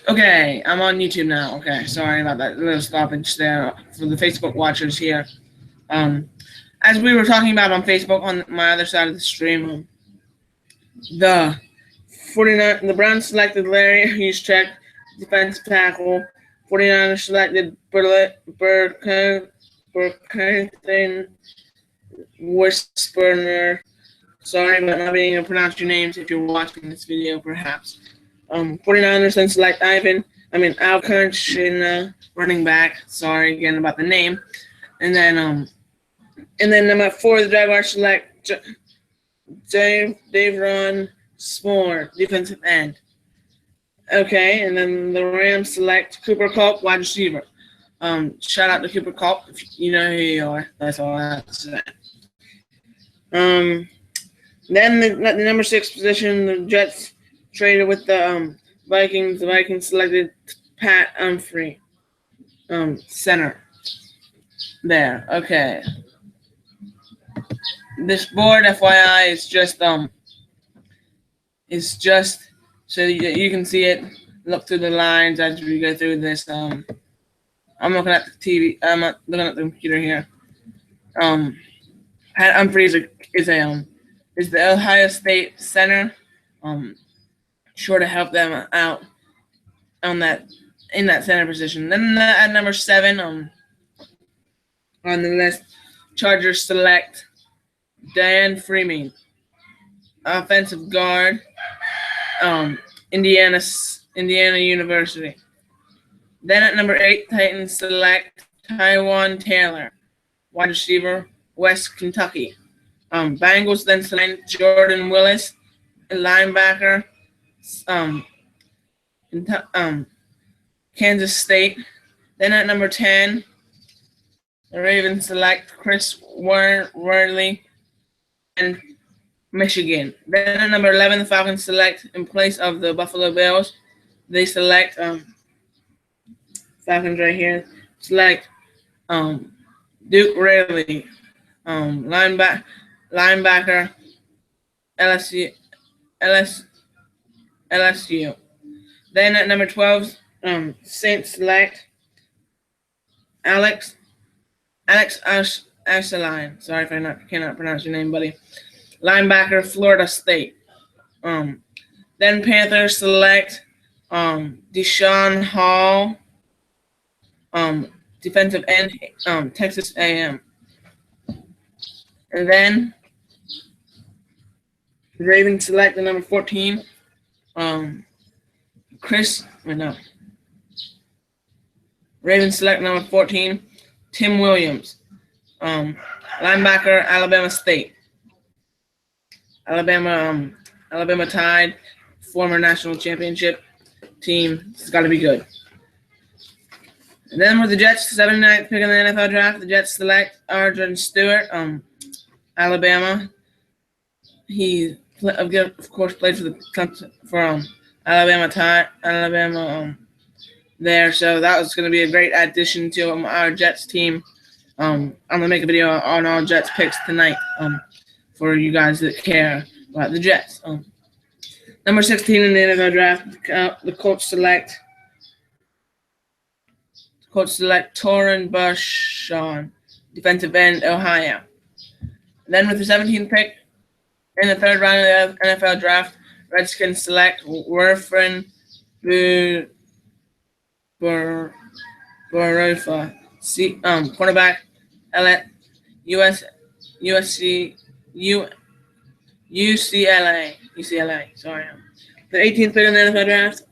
Okay, I'm on YouTube now. Okay, sorry about that little stoppage there for the Facebook watchers here. Um, as we were talking about on Facebook on my other side of the stream, the 49, the Browns selected Larry Juszczyk, defensive tackle. 49ers selected Burkhardt Whisperner. Sorry about not being able to pronounce your names if you're watching this video, perhaps. 49ers then select Al Kunchina, running back. Sorry again about the name. And then number 4, the Jaguars select Davron Smore, defensive end. Okay, and then the Rams select Cooper Kupp, wide receiver. Shout out to Cooper Kupp if you know who you are. That's all I have to say. Then the number 6 position, the Jets traded with the Vikings. The Vikings selected Pat Humphrey, center. There. Okay. This board, FYI, is just so you can see it. Look through the lines as we go through this. I'm looking at the TV. I'm not looking at the computer here. Pat Humphrey is the Ohio State center. Sure to help them out in that center position. Then at number 7, on the list, Chargers select Dan Freeman, offensive guard, Indiana University. Then at number 8, Titans select Taiwan Taylor, wide receiver, West Kentucky. Bengals then select Jordan Willis, linebacker, Kansas State. Then at number 10, the Ravens select Chris Worley and Michigan. Then at number 11, the Falcons select, in place of the Buffalo Bills, they select Falcons right here. Select Duke Riley, linebacker, LSU. Then at number 12, Saints select Alex Ashline. Sorry if I cannot pronounce your name, buddy. Linebacker, Florida State. Then Panthers select Deshaun Hall, defensive end, Texas A&M. And then the Ravens select the number 14, Ravens select number 14, Tim Williams, linebacker, Alabama State. Alabama Tide, former national championship team. It's got to be good. And then with the Jets, 79th pick in the NFL draft, the Jets select Arjun Stewart, Alabama. He, of course, played for Alabama Tide, there. So that was going to be a great addition to our Jets team. I'm going to make a video on all Jets picks tonight for you guys that care about the Jets. Number 16 in the NFL draft, the Colts select Torin Bushon, defensive end, Ohio. Then with the 17th pick in the 3rd round of the NFL draft, Redskins select Werfen Barofa, cornerback, UCLA. Sorry. The 18th pick in the NFL draft,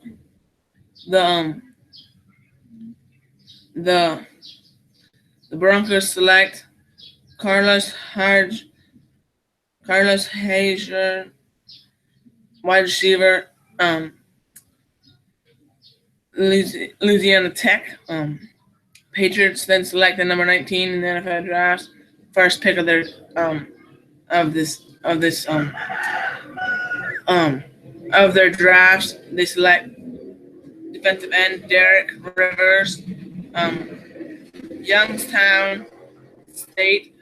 the Broncos select Carlos Hager, wide receiver, Louisiana Tech. Patriots then select the number 19 in the NFL draft, first pick of their of their drafts. They select defensive end Derek Rivers, Youngstown State.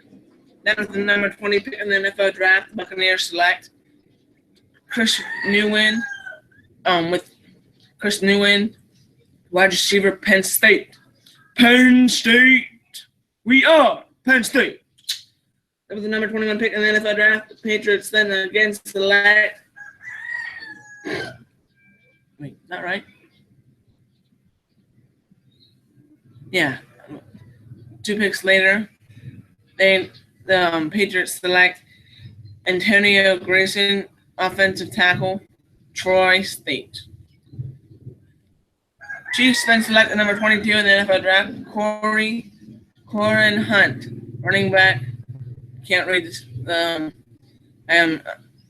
Then with the number 20 pick in the NFL draft, Buccaneers select Chris Newman, with Chris Nguyen, wide receiver, Penn State. Penn State. We are Penn State. That was the number 21 pick in the NFL draft. The Patriots then again select. Wait, is that right? Yeah. 2 picks later, the Patriots select Antonio Grayson, offensive tackle, Troy State. Chiefs then select the number 22 in the NFL draft, Corin Hunt, running back. Can't read this. I'm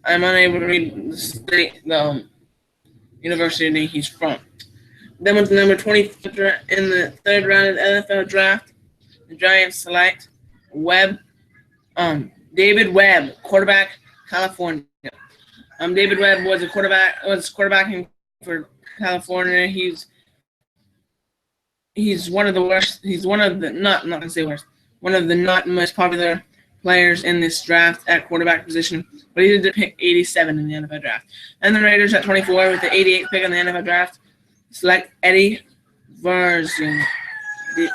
unable to read the university he's from. Then with the number 20 in the 3rd round of the NFL draft, the Giants select David Webb, quarterback, California. David Webb was quarterbacking for California. He's one of the worst. He's one of the not gonna say worst. One of the not most popular players in this draft at quarterback position, but he did pick 87 in the NFL draft. And the Raiders at 24 with the 88th pick in the NFL draft select Eddie Version, the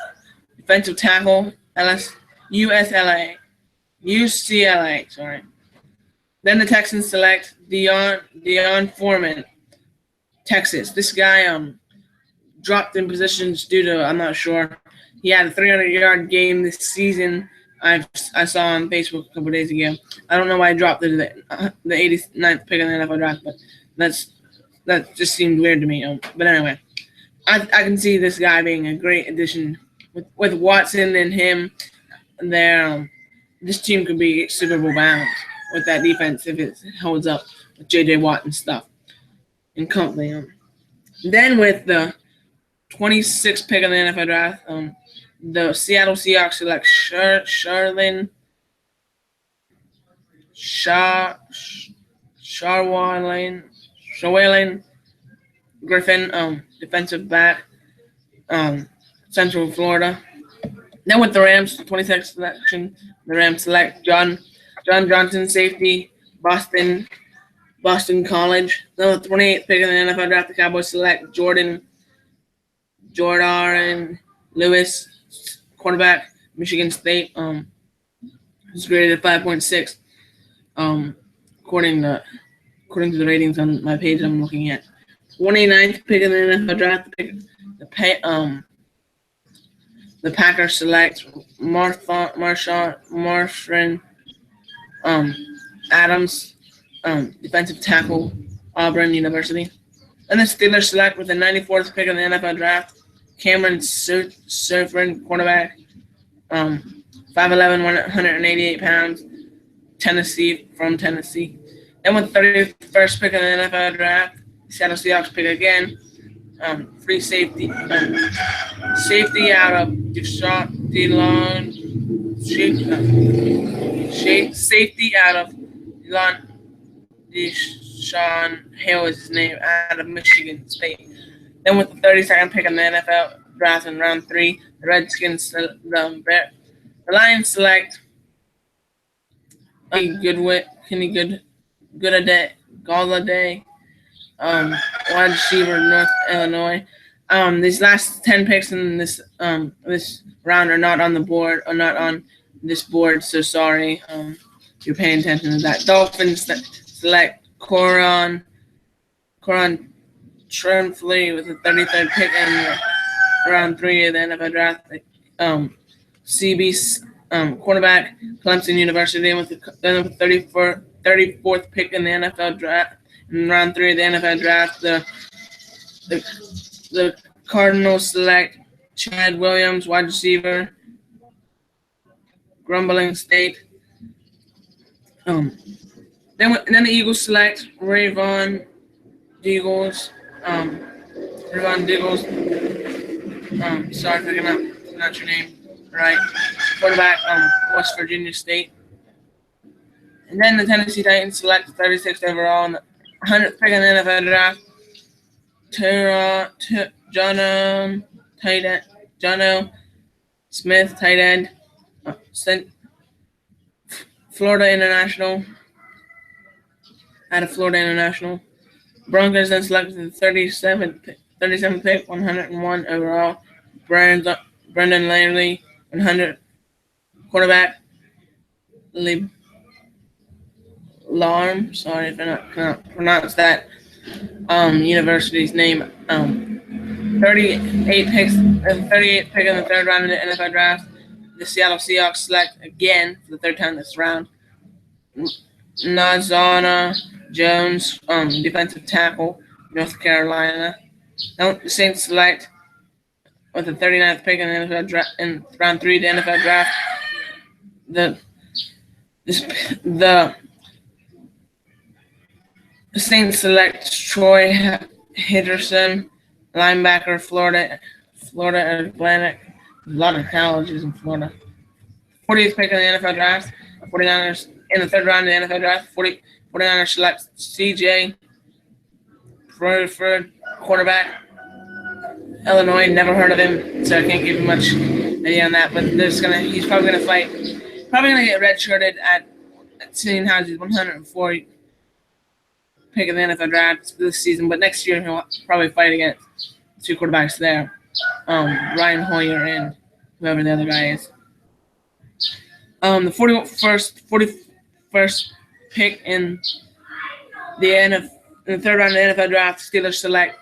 defensive tackle, UCLA. Sorry. Then the Texans select Dion Foreman, Texas. This guy dropped in positions due to, I'm not sure. He had a 300-yard game this season. I saw on Facebook a couple days ago. I don't know why he dropped to the 89th pick in the NFL draft, but that just seemed weird to me. But anyway, I can see this guy being a great addition with Watson and him there. This team could be Super Bowl bound with that defense if it holds up with J.J. Watt and stuff and company. Then with the 26th pick in the NFL draft, the Seattle Seahawks select Sharwalin Griffin, defensive back, Central Florida. Then with the Rams, 26th selection, the Rams select John Johnson, safety, Boston College. Then with the 28th pick in the NFL draft, the Cowboys select Jordan Lewis, quarterback, Michigan State. He's graded at 5.6. According to the ratings on my page I'm looking at. 29th pick in the NFL draft, the Packers select Marshawn Adams, defensive tackle, Auburn University. And the Steelers select with the 94th pick in the NFL draft, Cameron Surfern, quarterback, 5'11", 188 pounds, Tennessee. Then with the 31st pick in the NFL draft, Seattle Seahawks pick again, free safety out of Deshaun Hill is his name, out of Michigan State. Then with the 32nd pick in the NFL draft in round 3, the Redskins, the Lions select Kenny Golladay, wide receiver, North Illinois. These last 10 picks in this round are not on the board, or not on this board. So sorry, you're paying attention to that. Dolphins select Coron Tremblay with the 33rd pick in round 3 of the NFL draft. CB's quarterback, Clemson University, with the 34th pick in the NFL draft. In round 3 of the NFL draft, the Cardinals select Chad Williams, wide receiver, Grumbling State. Then the Eagles select Rayvon Diggles. Sorry if I not your name right. Quarterback, West Virginia State. And then the Tennessee Titans select 36th overall in the 100th pick in the NFL draft. Jono Smith, tight end, Florida International. Out of Florida International. Broncos then selected the 37th pick, 101 overall. Brendan Langley, 100 quarterback. Larm, sorry if I cannot pronounce that university's name. 38 picks, 38th pick in the third round of the NFL draft. The Seattle Seahawks select again for the third time this round. Nazana Jones, defensive tackle, North Carolina. Now the Saints select with the 39th pick in the NFL draft in round 3 of the NFL draft. The Saints select Troy Henderson, linebacker, Florida Atlantic. A lot of colleges in Florida. 40th pick in the NFL draft. 49ers in the third round of the NFL draft. 49ers select CJ Ford, quarterback. Illinois, never heard of him, so I can't give you much idea on that. But he's probably gonna fight. Probably gonna get redshirted at seeing how he's 104 pick in the NFL draft this season. But next year he'll probably fight against two quarterbacks there, Ryan Hoyer and whoever the other guy is. The 41st pick in the third round of the NFL draft, Steelers select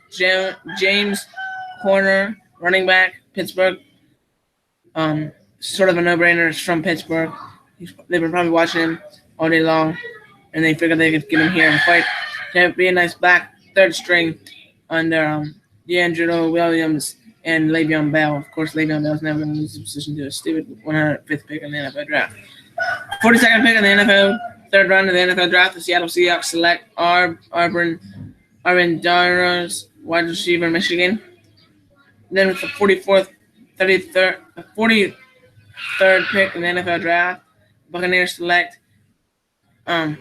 James Conner, running back, Pittsburgh. Sort of a no-brainer. It's from Pittsburgh. They've been probably watching him all day long, and they figured they could get him here and fight. To be a nice back third string under DeAngelo Williams and Le'Veon Bell. Of course, Le'Veon Bell's never going to lose the position to a stupid 105th pick in the NFL draft. 42nd pick in the NFL, third round of the NFL draft, the Seattle Seahawks select Arvin Dairos, wide receiver, Michigan. Then with the 43rd pick in the NFL draft, Buccaneers select Carvin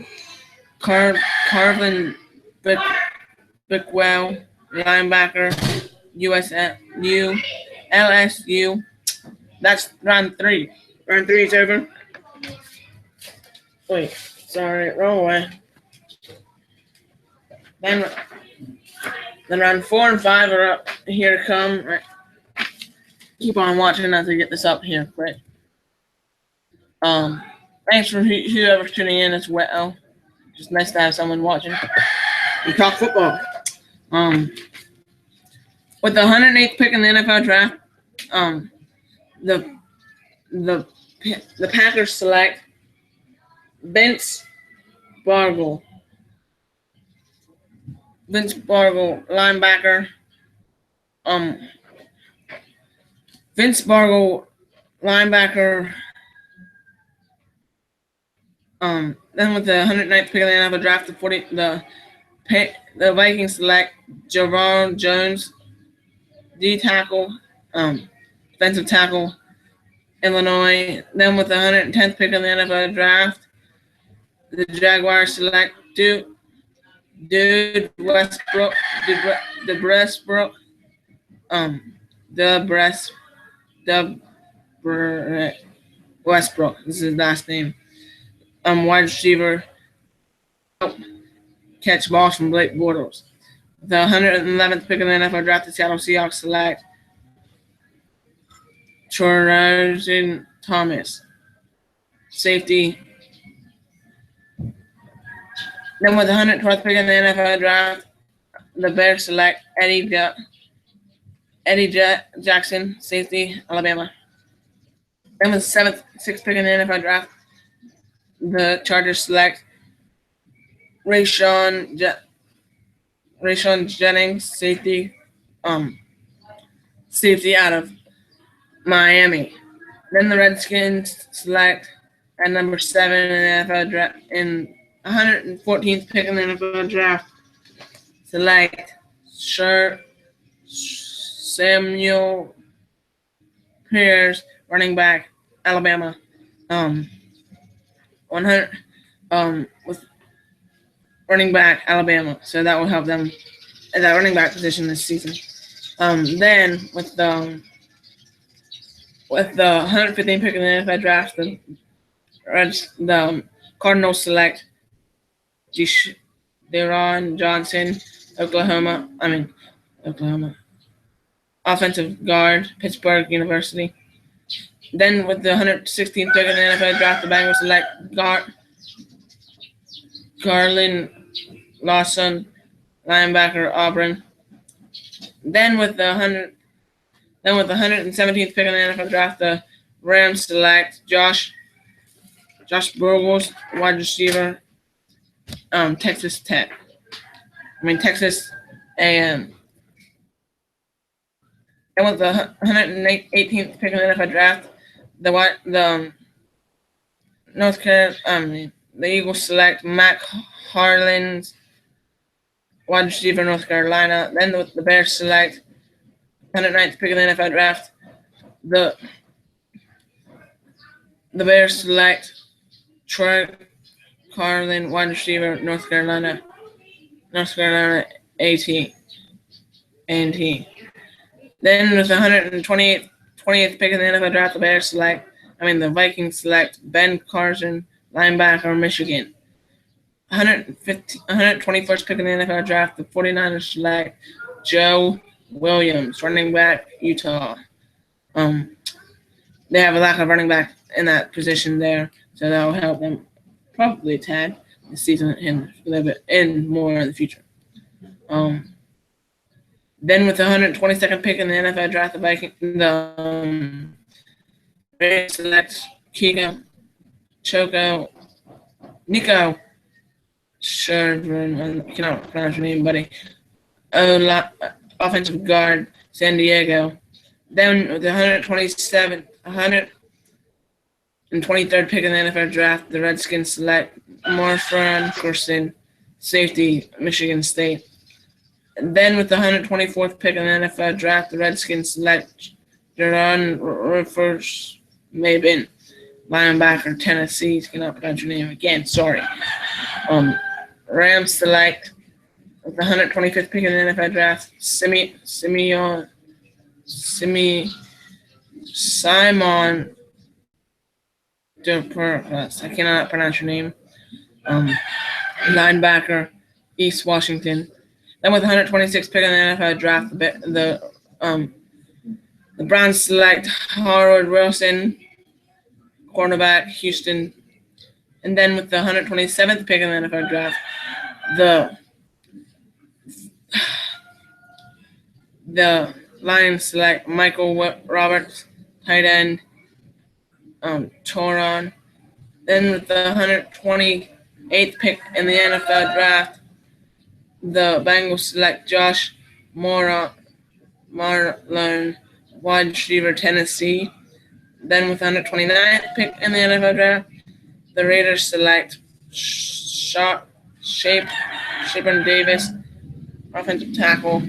Bickwell, linebacker, LSU. That's round 3. Round 3 is over. Wait, sorry, wrong way. Then round 4 and 5 are up here to come. Right. Keep on watching as I get this up here, quick. Thanks for whoever's tuning in as well. Just nice to have someone watching. We talk football. With the 108th pick in the NFL draft, the Packers select Vince Bargle, linebacker. Vince Bargle, linebacker. Then with the 109th pick of the NFL draft, the Vikings select Javon Jones, D tackle, defensive tackle, Illinois. Then with the 110th pick of the NFL draft, the Jaguars select Westbrook. This is his last name. Wide receiver, catch balls from Blake Bortles. The 111th pick of the NFL draft, the Seattle Seahawks select Trojan Thomas, safety. Then with the 112th pick in the NFL draft, the Bears select Eddie Jackson, safety, Alabama. Then with the 6th pick in the NFL draft, the Chargers select Rayshawn Jennings, safety out of Miami. Then the Redskins select at number 7 in the NFL draft, in 114th pick in the NFL draft, select Samuel Pierce, running back, Alabama. 100 with running back, Alabama. So that will help them at that running back position this season. Then with the 115th pick in the NFL draft, the Cardinals select Deron Johnson, Oklahoma. Oklahoma. Offensive guard, Pittsburgh University. Then with the 116th pick in the NFL draft, the Bengals select Garland Lawson, linebacker, Auburn. Then with the 117th pick in the NFL draft, the Rams select Josh Burgos, wide receiver, Texas A&M. And with the 118th pick in the NFL draft, the Eagles select Mac Harlins, wide receiver, North Carolina. Then the Bears select 109th pick in the NFL draft. The Bears select Troy Carlin, wide receiver, North Carolina A&T. Then with the 128th pick in the NFL draft, the Vikings select Ben Carson, linebacker, Michigan. 121st pick in the NFL draft, the 49ers select Joe Williams, running back, Utah. They have a lack of running back in that position there, so that will help them probably a tad this season and a little bit in more in the future. Then with the 122nd pick in the NFL draft, the Bears select Nico Sherman, I cannot pronounce your name, buddy. Offensive guard, San Diego. Then with the 123rd pick in the NFL draft, the Redskins select Morfran Corson, safety, Michigan State. And then with the 124th pick in the NFL draft, the Redskins select Jaron Rivers Mabin, linebacker, Tennessee. Cannot pronounce your name again. Sorry. Rams select with the 125th pick in the NFL draft, Simon DePercas. I cannot pronounce your name. Linebacker, East Washington. Then with the 126th pick in the NFL draft, the Browns select Howard Wilson, cornerback, Houston. And then with the 127th pick in the NFL draft, the Lions select Michael Roberts, tight end, Toron. Then with the 128th pick in the NFL draft, the Bengals select Josh Marlon, wide receiver, Tennessee. Then with the 129th pick in the NFL draft, the Raiders select Shapen Davis, offensive tackle,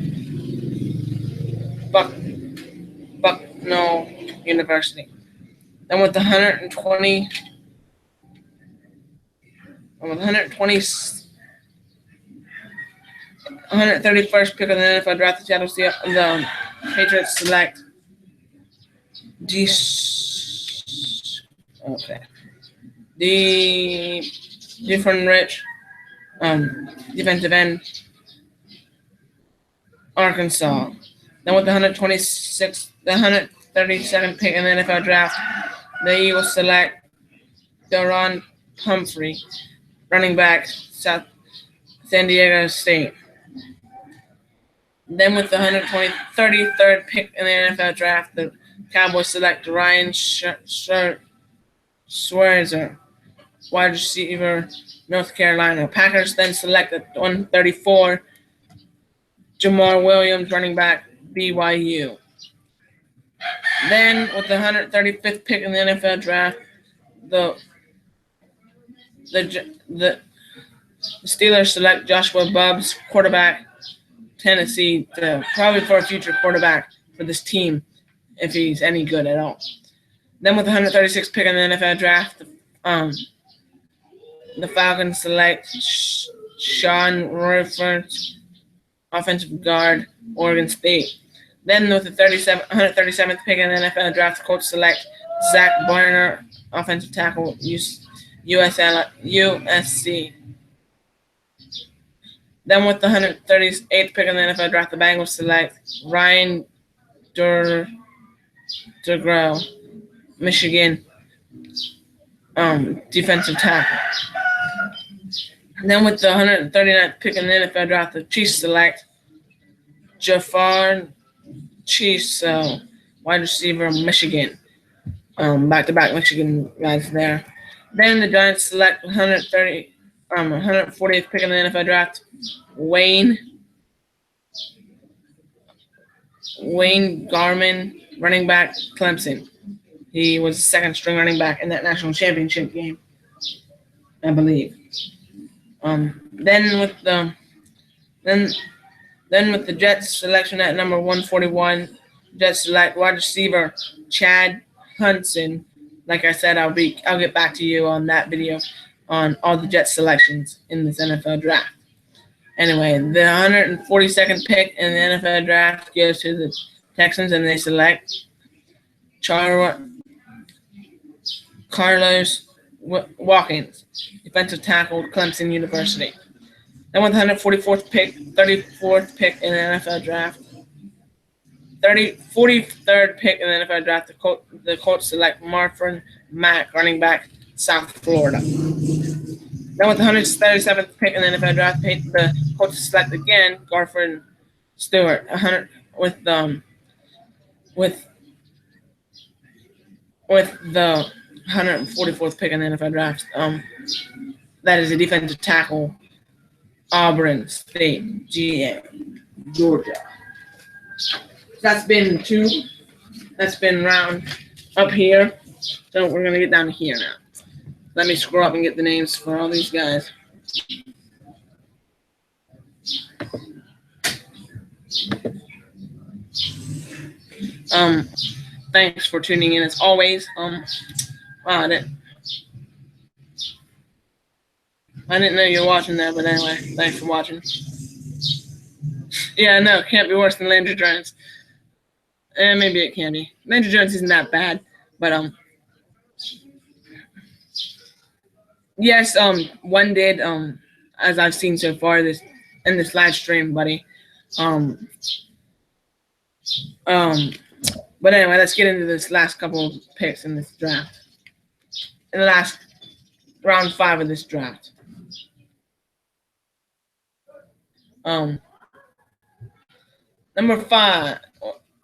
Bucknell University. Then with the 131st pick of the NFL draft, the Patriots select different rich defensive end, Arkansas. Then with the 132nd pick in the NFL draft, the Eagles select Daron Humphrey, running back, San Diego State. Then with the 133rd pick in the NFL draft, the Cowboys select Ryan Schwarzer, wide receiver, North Carolina. Packers then select at 134, Jamar Williams, running back, BYU. Then with the 135th pick in the NFL draft, the Steelers select Joshua Bubbs, quarterback, Tennessee, probably for a future quarterback for this team, if he's any good at all. Then with the 136th pick in the NFL draft, the Falcons select Sean Rivers, offensive guard, Oregon State. Then with the 137th pick in the NFL draft, the Colts select Zach Barner, offensive tackle, USC. Then with the 138th pick in the NFL draft, the Bengals select Ryan DeGro, Michigan, defensive tackle. Then with the 139th pick in the NFL draft, the Chiefs select Jafar Chiefs, wide receiver, Michigan. Back-to-back Michigan guys there. Then the Giants select 140th pick in the NFL draft, Wayne Garman, running back, Clemson. He was the second string running back in that national championship game, I believe. Then with the Jets selection at number 141, Jets select wide receiver Chad Hudson. Like I said, I'll get back to you on that video on all the Jets selections in this NFL draft. Anyway, the 142nd pick in the NFL draft goes to the Texans, and they select Carlos Watkins, defensive tackle, Clemson University. Then with the 144th pick, 34th pick in the NFL draft, 43rd pick in the NFL draft, the Colts select Marlon Mack, running back, South Florida. Then with the 137th pick in the NFL draft, the Colts select again Garfield Stewart, with the 144th pick in the NFL draft. That is a defensive tackle, Auburn State, Georgia. That's been round up here. So we're gonna get down to here now. Let me scroll up and get the names for all these guys. Thanks for tuning in as always. Wow, I didn't know you were watching that, but anyway, thanks for watching. Yeah, no, it can't be worse than Landry Jones. Maybe it can be. Landry Jones isn't that bad, but yes, one did, as I've seen so far in this live stream, buddy. But anyway, let's get into this last couple of picks in this draft. In the last round 5 of this draft. Number 5,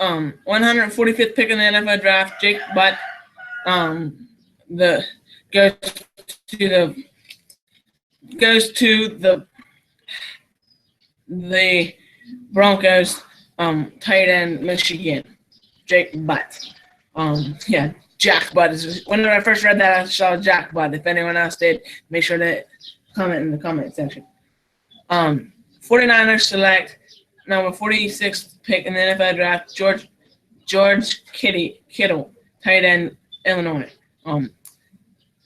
145th pick in the NFL draft, Jake Butt, goes to the Broncos, tight end, Michigan, Jake Butt. Yeah, Jack Butt is. When I first read that, I saw Jack Butt. If anyone else did, make sure to comment in the comment section. 49ers select number 46th pick in the NFL draft, George Kittle, tight end, Illinois.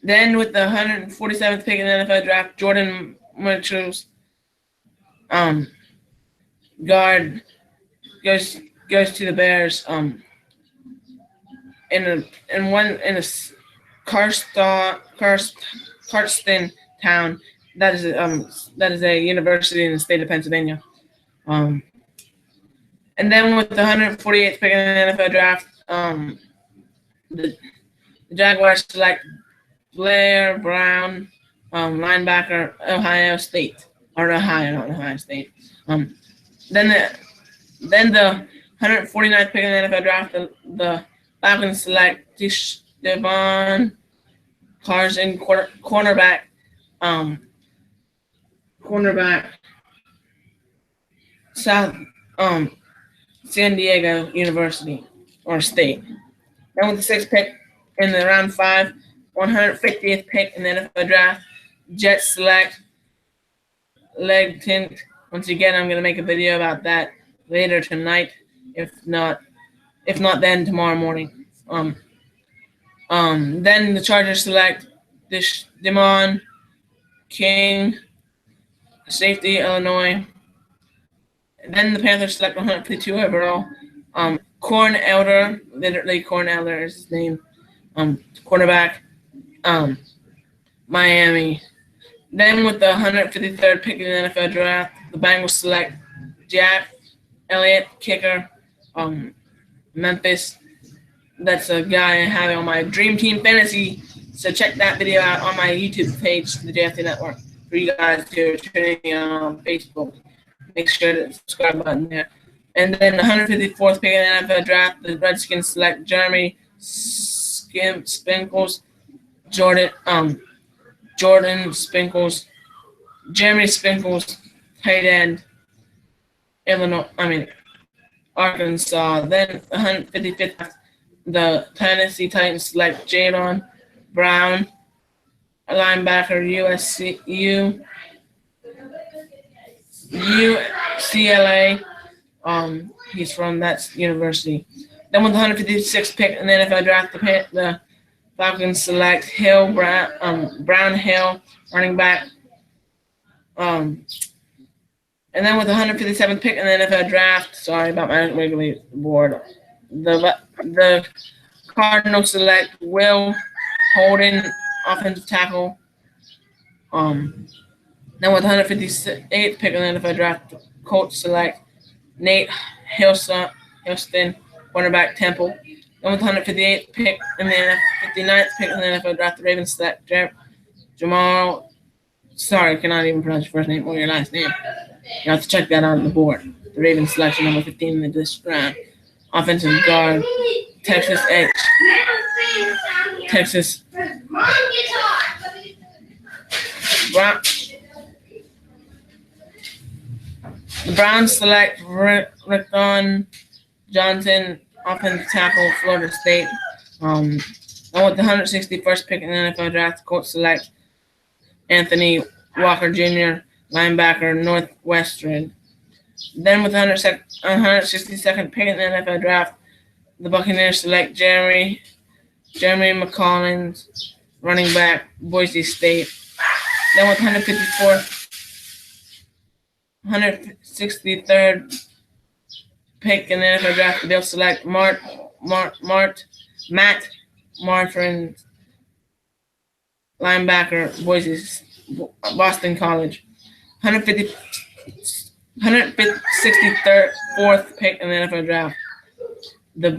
Then with the 147th pick in the NFL draft, Jordan Mitchell's guard goes to the Bears. In a Cardston town. That is a university in the state of Pennsylvania. And then with the 148th pick in the NFL draft, the Jaguars select Blair Brown, linebacker, Ohio State, or Ohio, not Ohio State. Then the 149th pick in the NFL draft, the Falcons select Devon Carson, cornerback, South San Diego University or State. Then with the 6th pick in the round 5, 150th pick in the NFL draft, Jets select leg tint. Once again, I'm going to make a video about that later tonight. If not then tomorrow morning. Then the Chargers select Demon King, safety, Illinois. And then the Panthers select 152 overall. Corn Elder, literally Corn Elder is his name. Quarterback, Miami. Then with the 153rd pick in the NFL draft, the Bengals select Jack Elliott, kicker. Memphis. That's a guy I have on my Dream Team Fantasy. So check that video out on my YouTube page, the JFT Network. For you guys who are tuning in on Facebook, make sure to subscribe button there. And then the 154th pick in the NFL draft, the Redskins select Jeremy Spinkles, Jeremy Spinkles, tight end, Arkansas. Then 155th, the Tennessee Titans select Jadon Brown, a linebacker, UCLA. He's from that university. Then with the 156th pick in the NFL draft, the Falcons select Brown Hill, running back. And then with the 157th pick in the NFL draft, sorry about my wiggly board, the Cardinals select Will Holden, offensive tackle. Then with the 158th pick in the NFL draft, the Colts select Nate Hilston, cornerback, Temple. Then with the 158th pick and the 59th pick in the NFL draft, the Ravens select Jamal. Sorry, I cannot even pronounce your first name or your last name. You have to check that out on the board. The Ravens selection number 15 in this round. Offensive guard, Texas Edge. Texas. The Browns select Rickon Johnson, offensive tackle, Florida State. And with the 161st pick in the NFL draft, the Colts select Anthony Walker Jr., linebacker, Northwestern. Then with the 162nd pick in the NFL draft, the Buccaneers select Jeremy McCollins, running back, Boise State. Then with 163rd pick in the NFL draft, they'll select Matt Martin, linebacker, Boston College. 164th pick in the NFL draft, the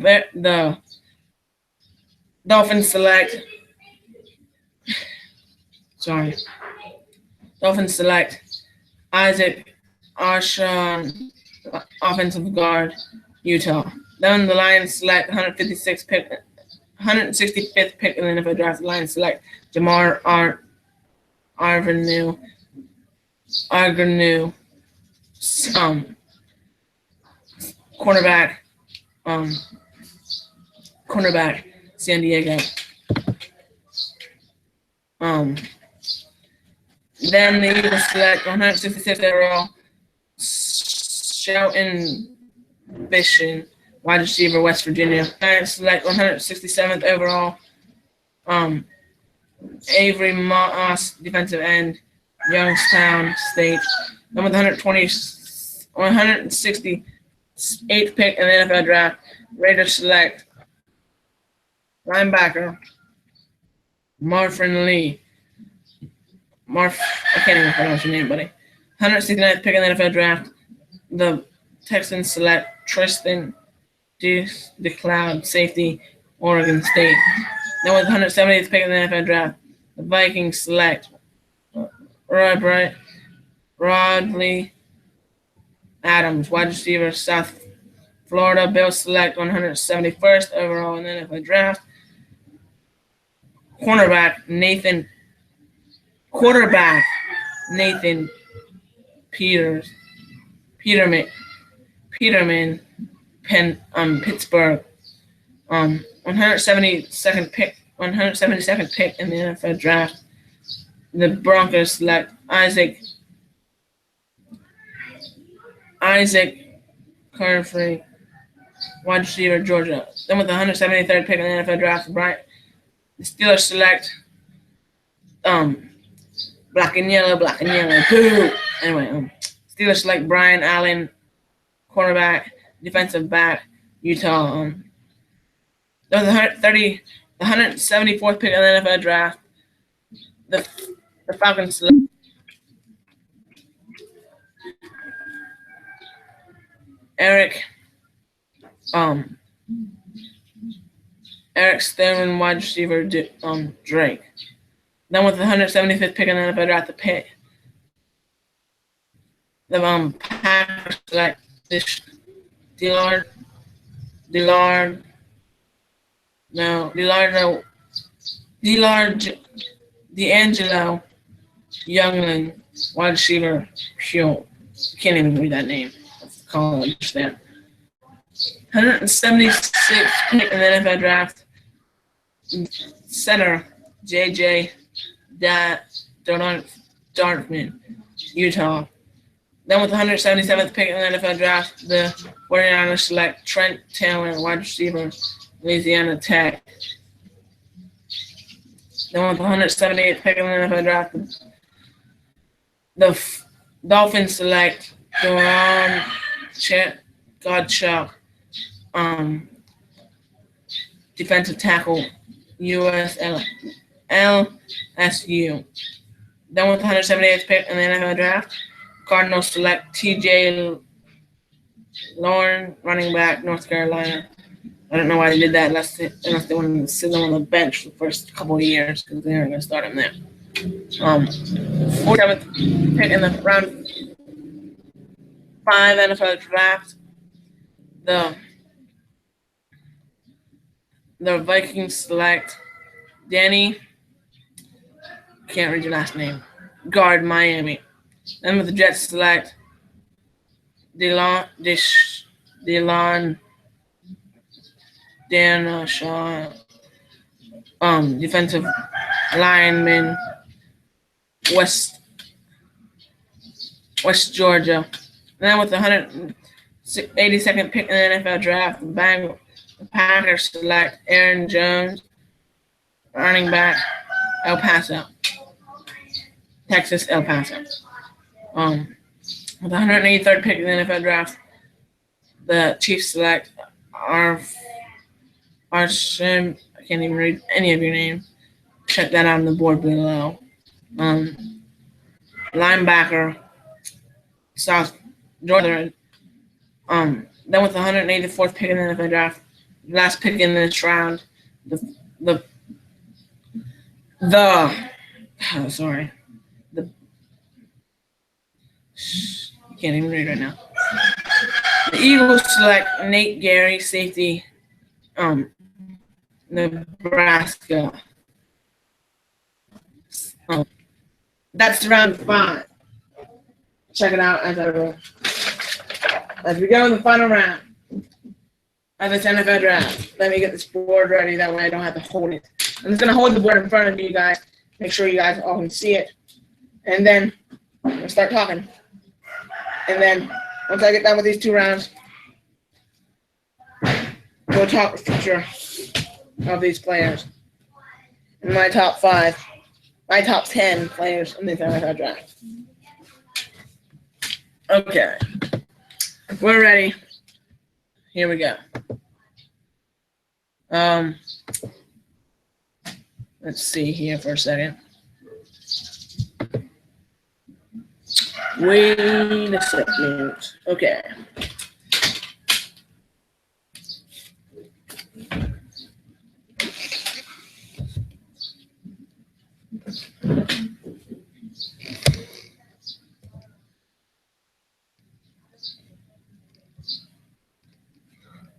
Dolphins select Isaac Arshawn, offensive guard, Utah. Then the Lions select 165th pick in the NFL draft. The Lions select Jamar Arganu, cornerback, San Diego. Then the Eagles select 166th overall, Shelton Bishon, wide receiver, West Virginia. Giants select 167th overall, Avery Moss, defensive end, Youngstown State. Then with the 168th pick in the NFL draft, Raiders select linebacker, Marvin Lee. I can't even pronounce your name, buddy. 169th pick in the NFL draft, the Texans select Tristan DeCloud, safety, Oregon State. Then with the 170th pick in the NFL draft, the Vikings select Rodley Adams, wide receiver, South Florida. Bills select 171st overall in the NFL draft, quarterback Nathan Peterman, Pittsburgh. 172nd pick in the NFL draft, the Broncos select Isaac Carfrey, wide receiver, Georgia. Then with the 173rd pick in the NFL draft, the Steelers select black and yellow, boo. Anyway, Steelers select Brian Allen, cornerback, defensive back, Utah. The 174th pick in the NFL draft, the Falcons select Eric Sterman, wide receiver, Drake. Then with the 175th pick in the NFL draft, the Packers select this Dillard D'Angelo Youngling, wide receiver, Pure. Can't even read that name. College there. 176th pick in the NFL draft, center J.J. Dartman, Utah. Then with the 177th pick in the NFL draft, the 49ers select Trent Taylor, wide receiver, Louisiana Tech. Then with the 178th pick in the NFL draft, the Dolphins select Duran Godchuk, defensive tackle, LSU. Then with the 178th pick in the NFL draft, Cardinals select T.J. Lauren, running back, North Carolina. I don't know why they did that unless they wanted to sit him on the bench for the first couple of years because they were going to start him there. 47th pick in the round 5 NFL draft, the Vikings select Danny, can't read your last name, guard, Miami. Then with the Jets select DeLon Shaw, defensive lineman, West Georgia. And then with the 182nd pick in the NFL draft, the Packers select Aaron Jones, running back, El Paso, Texas, El Paso. With the 183rd pick in the NFL draft, the Chiefs select Arshim. I can't even read any of your name. Check that out on the board below. Linebacker, South Georgia. Then with the 184th pick in the NFL draft, last pick in this round, I can't even read right now. The Eagles select Nate Gary, safety, Nebraska. That's round 5. Check it out as we go in the final round of this NFL draft. Let me get this board ready. That way I don't have to hold it. I'm just going to hold the board in front of you guys. Make sure you guys all can see it. And then I'm going to start talking. And then once I get done with these 2 rounds, we'll talk the future of these players. And my top 10 players in the NFL draft. Okay. We're ready. Here we go. Let's see here for a second. Wait a second. Okay.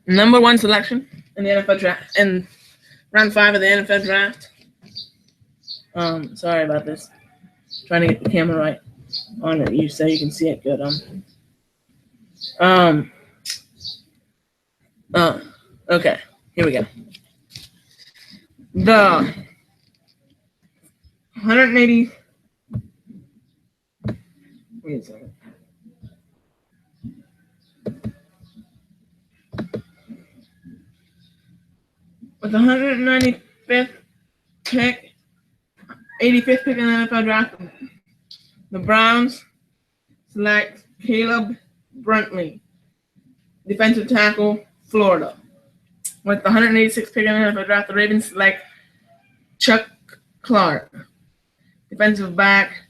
Number 1 selection in the NFL draft, in round 5 of the NFL draft. Sorry about this. Trying to get the camera right on it, you so you can see it good. Okay, here we go. The 180. Wait a second. With the 195th pick, 85th pick in the NFL draft, the Browns select Caleb Bruntley, defensive tackle, Florida. With the 186th pick in the NFL draft, the Ravens select Chuck Clark, defensive back,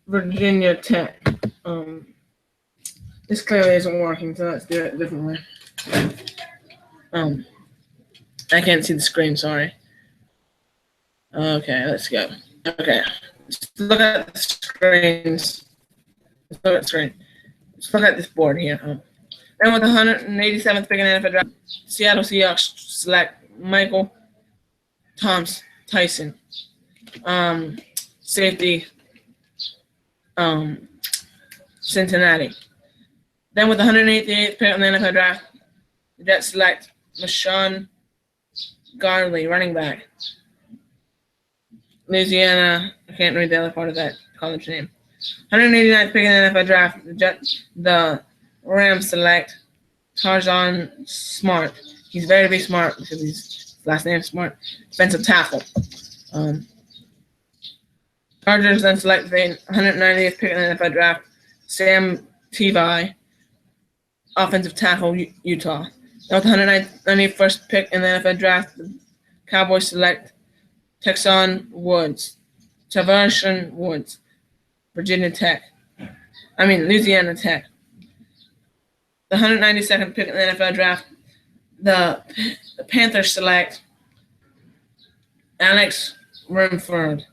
Virginia Tech. This clearly isn't working, so let's do it differently. I can't see the screen, sorry. Okay, let's go. Okay, let's look at the screens. Let's look at the screen. Let's look at this board here. Then with the 187th pick in the NFL draft, Seattle Seahawks select Michael Tyson, safety, Cincinnati. Then with the 188th pick in the NFL draft, the Jets select Marshawn Garley, running back, Louisiana. I can't read the other part of that college name. 189th pick in the NFL draft, the Rams select Tarzan Smart. He's very smart because his last name is Smart. Defensive tackle. Chargers then select the 190th pick in the NFL draft, Sam Tevai, offensive tackle, Utah. Now with the 191st pick in the NFL draft, the Cowboys select Tavishan Woods, Louisiana Tech. The 192nd pick in the NFL draft, the Panthers select Alex Rumford,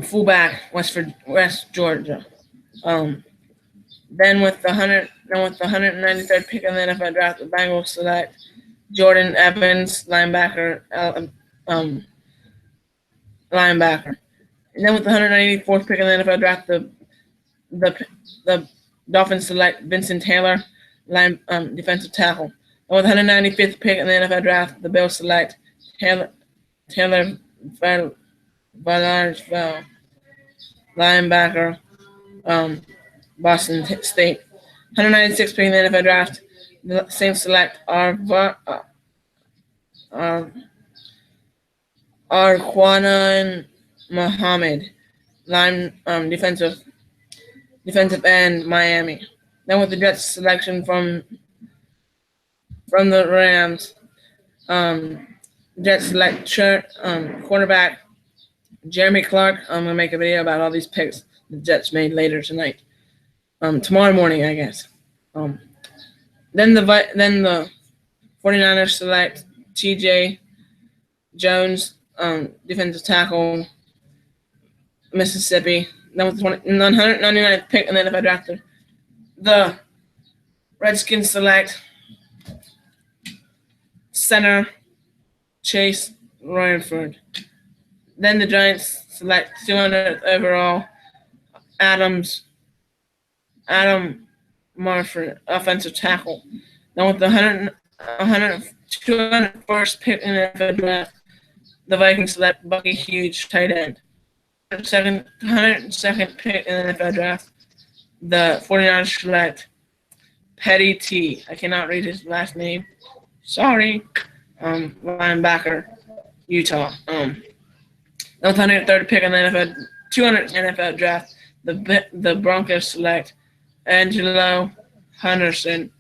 fullback, West Georgia. Then with the 193rd pick in the NFL draft, the Bengals select Jordan Evans, linebacker. And then with the 184th pick in the NFL draft, the Dolphins select Vincent Taylor, defensive tackle. And with the 195th pick in the NFL draft, the Bills select Taylor Valargeville, linebacker, Boston State. 196th pick in the NFL draft, the Saints select Arquanan Muhammad, defensive end, Miami. Then with the Jets selection from the Rams, Jets select quarterback Jeremy Clark. I'm gonna make a video about all these picks the Jets made later tonight. Tomorrow morning, I guess. Then the 49ers select T.J. Jones, defensive tackle, Mississippi. Then with the 199th pick in the NFL draft, the Redskins select center Chase Royford. Then the Giants select 200th overall Adam Marford, offensive tackle. Then with the 201st pick in the NFL draft, the Vikings select Bucky Hughes, tight end. 102nd pick in the NFL draft, the 49ers select Petty T. I cannot read his last name. Sorry. Linebacker, Utah. The 103rd pick in the NFL, 200th NFL draft, the Broncos select Angelo Henderson,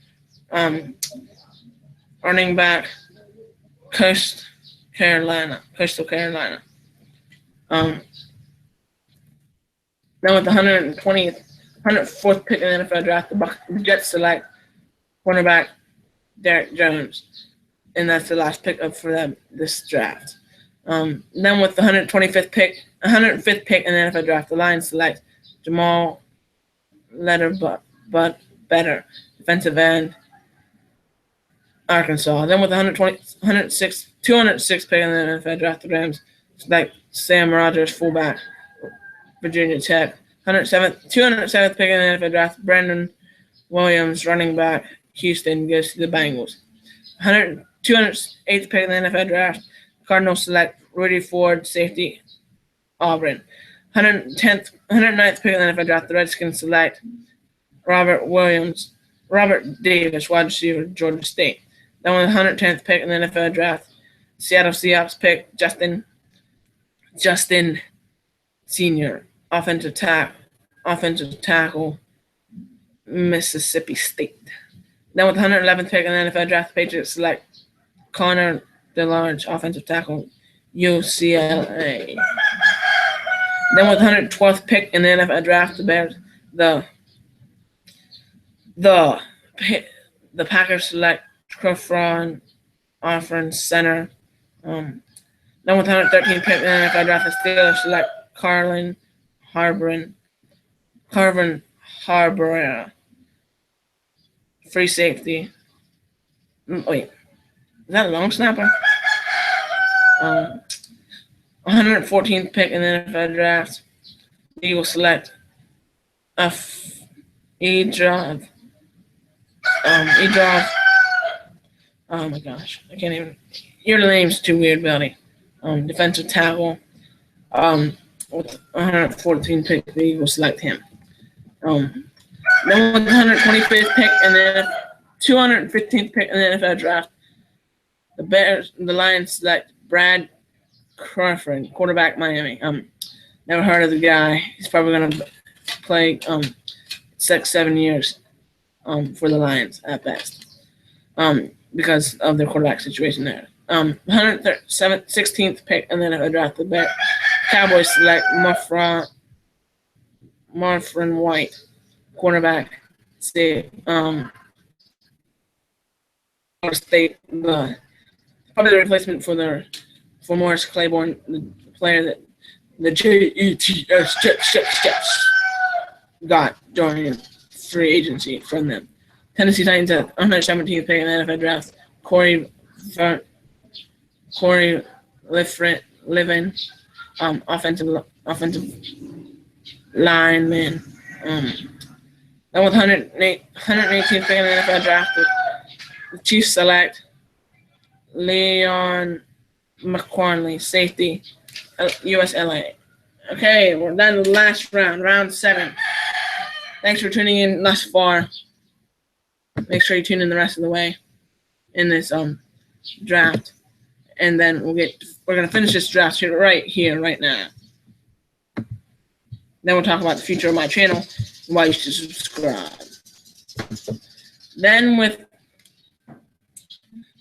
running back, Coastal Carolina. Then with the 104th pick in the NFL draft, the Jets select cornerback Derek Jones, and that's the last pick up for them this draft. Then with the 105th pick in the NFL draft, the Lions select Jamal Better, defensive end, Arkansas. Then with the 206th pick in the NFL draft, the Rams select Sam Rogers, fullback, Virginia Tech. 207th pick in the NFL draft, Brandon Williams, running back, Houston, goes to the Bengals. 208th pick in the NFL draft, Cardinals select Rudy Ford, safety, Auburn. 109th pick in the NFL draft, the Redskins select Robert Davis, wide receiver, Georgia State. Then with the 110th pick in the NFL draft, Seattle Seahawks pick Justin Senior, offensive tackle, Mississippi State. Then with the 111th pick in the NFL draft, the Patriots select Connor DeLarge, offensive tackle, UCLA. Then with 112th pick in the NFL draft, the Bears, the the Packers select Crefron offering center. Then with 113th pick in the NFL draft, the Steelers select Carvin Harbor, free safety. Wait, is that a long snapper? 114th pick in the NFL draft, the Eagles select Edrov. Oh my gosh, I can't even. Your name's too weird, Belly. Defensive tackle. With 114 pick, the Eagles select him. Then with 125th pick and then 215th pick in the NFL draft, the Lions select Brad Crawford, quarterback, Miami. Never heard of the guy. He's probably gonna play 6-7 years for the Lions at best. Because of their quarterback situation there. 116th pick and then NFL draft, the Cowboys select Marfrin White, quarterback. State, State, probably the replacement for Morris Claiborne, the player that the Jets got during free agency from them. Tennessee Titans at 117th pick in the NFL draft, Corey Livin, offensive lineman. Then with 118th pick in the NFL draft, the Chiefs select Leon McQuarnley, safety, USLA. Okay, we're done with the last round, round 7. Thanks for tuning in thus far. Make sure you tune in the rest of the way in this draft, and then we're gonna finish this draft right now. Then we'll talk about the future of my channel and why you should subscribe. Then with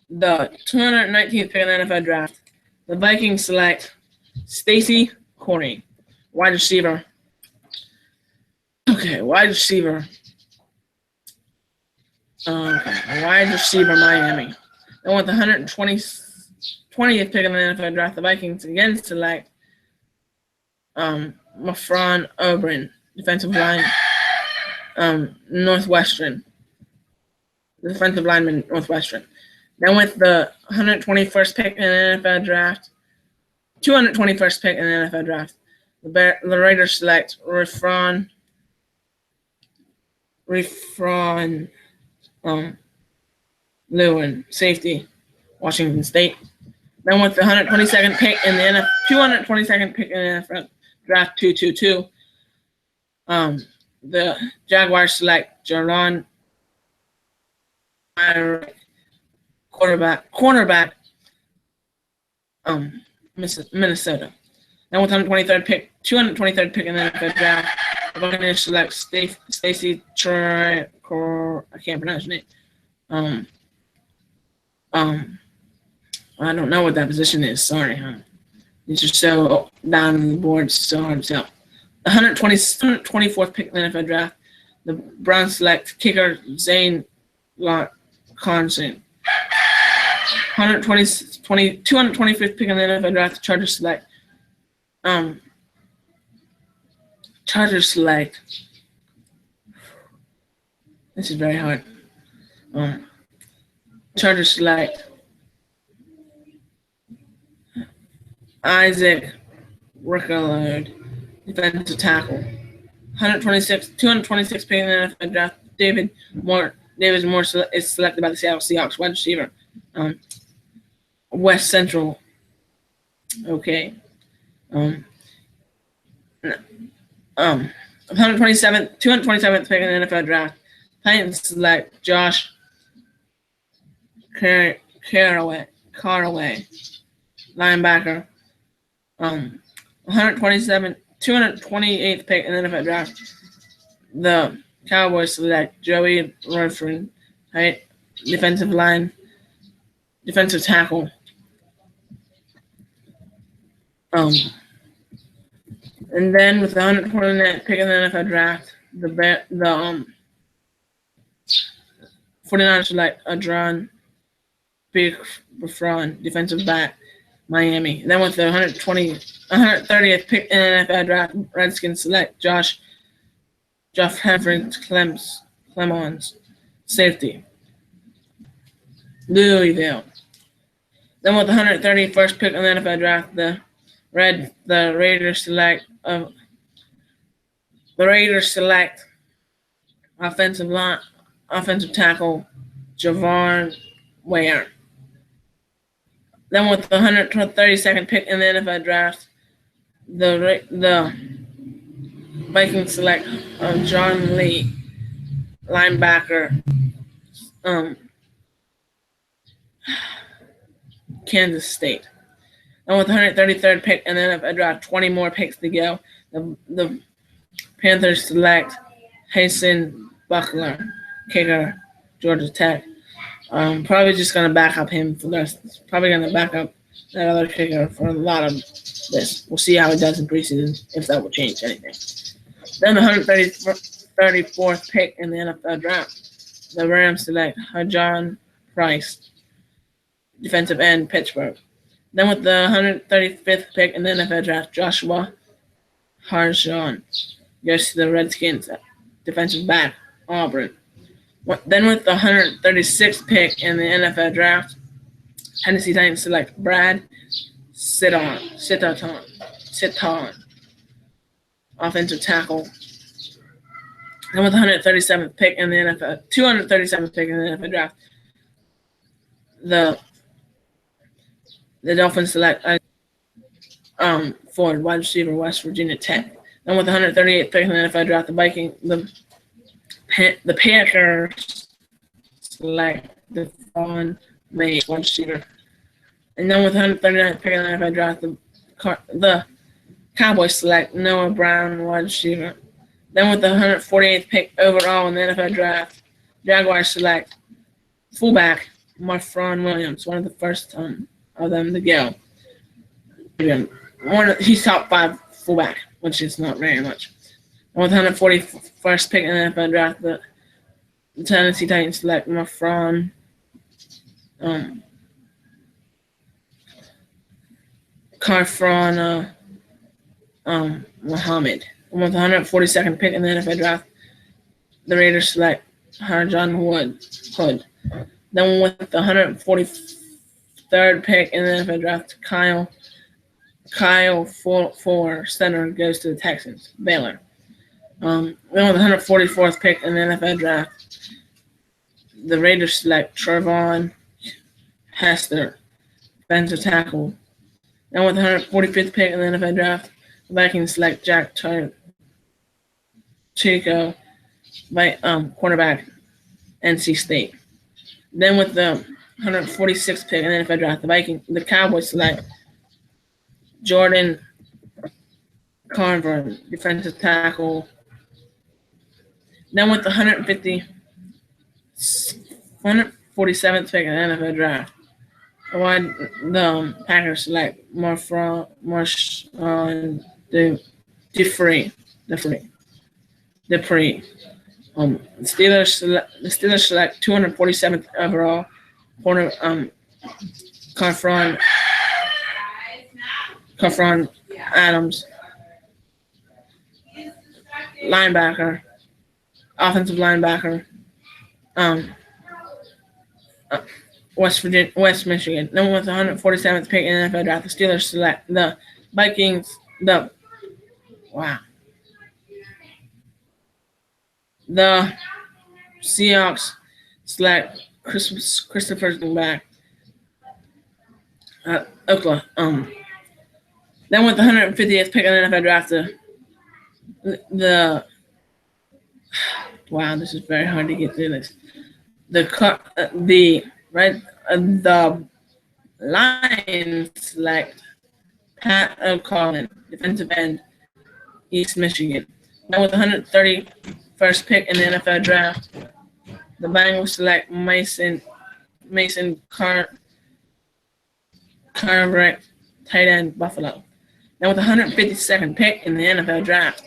the 219th pick in the NFL draft, the Vikings select Stacy Corey, wide receiver. Okay, wide receiver. Wide receiver, Miami. Then with the 20th pick in the NFL draft, the Vikings again select Mafron Obrin, defensive line, Northwestern. Defensive lineman, Northwestern. Then with the 121st pick in the NFL draft, 221st pick in the NFL draft, the Raiders select Refron Lewin, safety, Washington State. Then with the 122nd pick in the 222nd pick in the NFL draft, 222, the Jaguars select Jaron cornerback, Minnesota. Then with 223rd pick in the NFL draft, the Buccaneers select Stacy Troy. I can't pronounce your name. I don't know what that position is. Sorry, these are so down on the board, so hard to tell. The 124th pick in the NFL draft, the Browns select kicker Zane Conson. 225th pick in the NFL draft, the Chargers select this is very hard. Chargers select Isaac Rickelard, defensive tackle. 226 pick in the NFL draft, David Moore is selected by the Seattle Seahawks, wide receiver. West Central. Okay. 227th pick in the NFL draft, Titans select Josh Caraway, linebacker. 228th pick in the NFL draft, the Cowboys select Joey Rodford, defensive tackle. And then with the 129th pick in the NFL draft, the 49ers select Adron Big Buffron, defensive back, Miami. And then with the 130th pick in the NFL draft, Redskins select Josh Heffernan Clemons, safety, Louisville. Then with the 131st pick in the NFL draft, the Raiders select offensive tackle Javon Ware. Then with the 132nd pick in the NFL draft, the Vikings select John Lee, linebacker, Kansas State. And with the 133rd pick in the NFL draft, 20 more picks to go. The Panthers select Hasten Buckler, kicker, Georgia Tech. Probably just going to back up him for the rest. Probably going to back up that other kicker for a lot of this. We'll see how it does in preseason, if that will change anything. Then the 134th pick in the NFL draft, the Rams select John Price, defensive end, Pittsburgh. Then with the 135th pick in the NFL draft, Joshua Harshawn goes to the Redskins, defensive back, Auburn. Then with the 136th pick in the NFL draft, Tennessee Titans select Brad Sitton, offensive tackle. And with the 237th pick in the NFL draft, the Dolphins select Ford, wide receiver, West Virginia Tech. Then with the 138th pick in the NFL draft, the Packers select Devon May, wide receiver. And then with the 139th pick in the NFL draft, the Cowboys select Noah Brown, wide receiver. Then with the 148th pick overall in the NFL draft, Jaguars select fullback Marfron Williams, one of the first of them to go. He's top 5 fullback, which is not very much. And with the 141st pick in the NFL draft, the Tennessee Titans select Marfron Muhammad. And with the 142nd pick in the NFL draft, the Raiders select Harjon Hood. Then with the 143rd pick in the NFL draft, Kyle Fuller, center, goes to the Texans, Baylor. Then with the 144th pick in the NFL draft, the Raiders select Trevon Hester, defensive tackle. Then with the 145th pick in the NFL draft, the Vikings select Jack Chico, cornerback, NC State. Then with the 146th pick in the NFL draft, the Cowboys select Jordan Carver, defensive tackle. Then with the 147th pick in the NFL draft, the Packers select Marshawn Dupree. The Steelers select 247th overall corner Carfron Adams, linebacker, offensive linebacker, West Michigan. Then with the 147th pick in the NFL draft, the Steelers select the Vikings. The Seahawks select Christopher back, Oklahoma. Then with the 150th pick in the NFL draft, this is very hard to get through this. The Lions select Pat O'Connell, defensive end, East Michigan. Then with the 131st pick in the NFL draft, the Bengals select Mason Cartwright, tight end, Buffalo. Now with the 152nd pick in the NFL draft,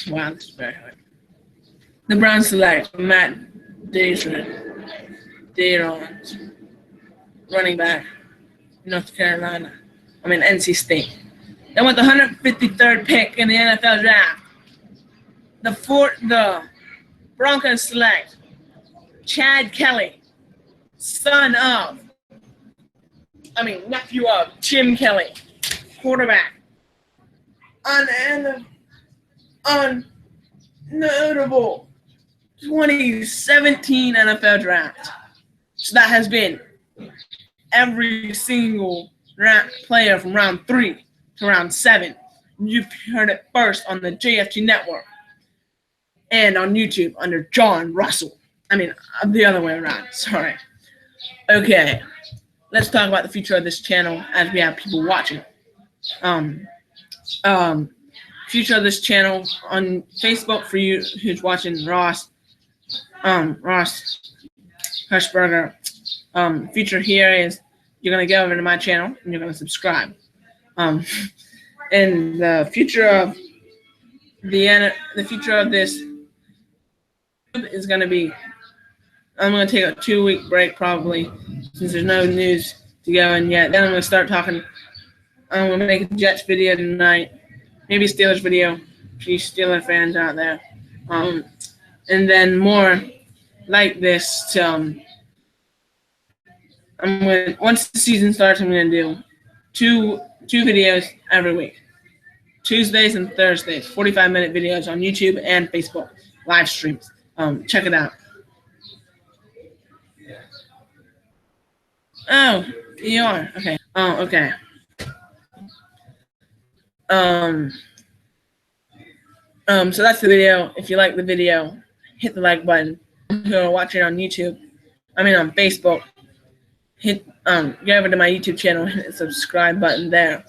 wow, this is very hard. The Browns select Matt Dayrons, running back, North Carolina. NC State. Then with the 153rd pick in the NFL draft, the Broncos select Chad Kelly, nephew of Jim Kelly, quarterback. Unnotable 2017 NFL draft. So that has been every single player from round 3 to round 7. You've heard it first on the JFG Network and on YouTube under John Russell. The other way around. Sorry. Okay, let's talk about the future of this channel as we have people watching. Future of this channel on Facebook for you who's watching Ross Hirschberger. Feature here is you're gonna go over to my channel and you're gonna subscribe. And the future of this is gonna be, I'm gonna take a 2-week break probably since there's no news to go in yet. Then I'm gonna start talking. I'm gonna make a Jets video tonight, maybe a Steelers video for you Steelers fans out there. And then more like this. Once the season starts, I'm gonna do two videos every week, Tuesdays and Thursdays, 45-minute videos on YouTube and Facebook live streams. Check it out. Oh, you are okay. Oh, okay. So that's the video. If you like the video, hit the like button. If you're watching on YouTube, on Facebook, get over to my YouTube channel, hit the subscribe button there.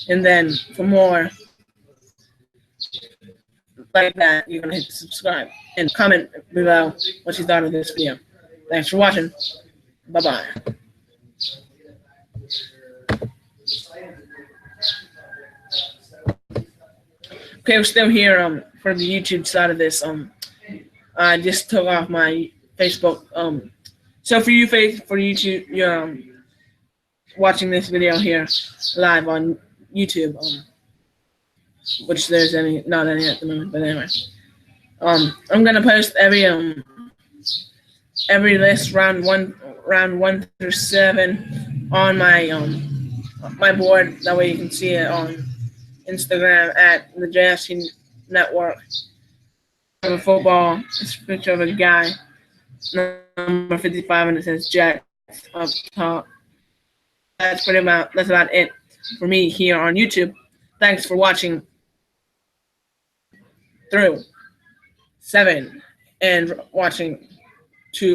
And then for more like that, you're gonna hit subscribe and comment below what you thought of this video. Thanks for watching. Bye-bye. Okay, we're still here for the YouTube side of this. I just took off my Facebook. So for you, Faith, for YouTube, you're watching this video here live on YouTube, which there's not any at the moment, but anyway. I'm gonna post every list round 1 through 7 on my my board. That way you can see it on Instagram at the JFC Network. Of a football, it's a picture of a guy, number 55, and it says Jets up top. That's about it for me here on YouTube. Thanks for watching through 7 and watching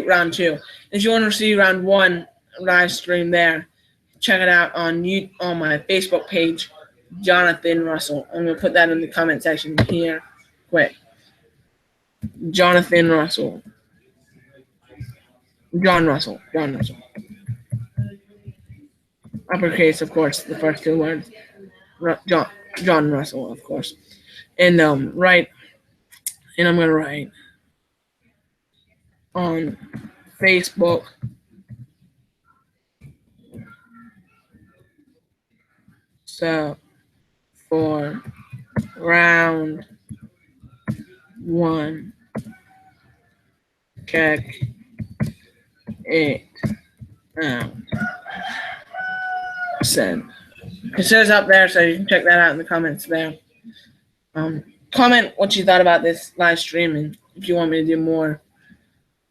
round 2. If you want to see round 1 live stream there, check it out on my Facebook page, Jonathan Russell. I'm gonna put that in the comment section here quick. Jonathan Russell. John Russell. Uppercase, of course, the first 2 words. John Russell, of course. And I'm gonna write on Facebook so for round 1, check it out. Send. It says up there, so you can check that out in the comments there. Comment what you thought about this live stream, and if you want me to do more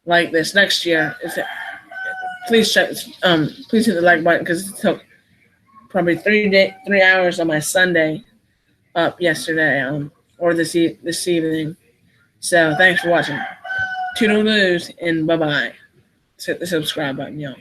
like this next year, please hit the like button, because it took probably 3 hours on my Sunday up yesterday, or this evening. So thanks for watching. Toodle-loos and bye-bye. Hit the subscribe button, y'all.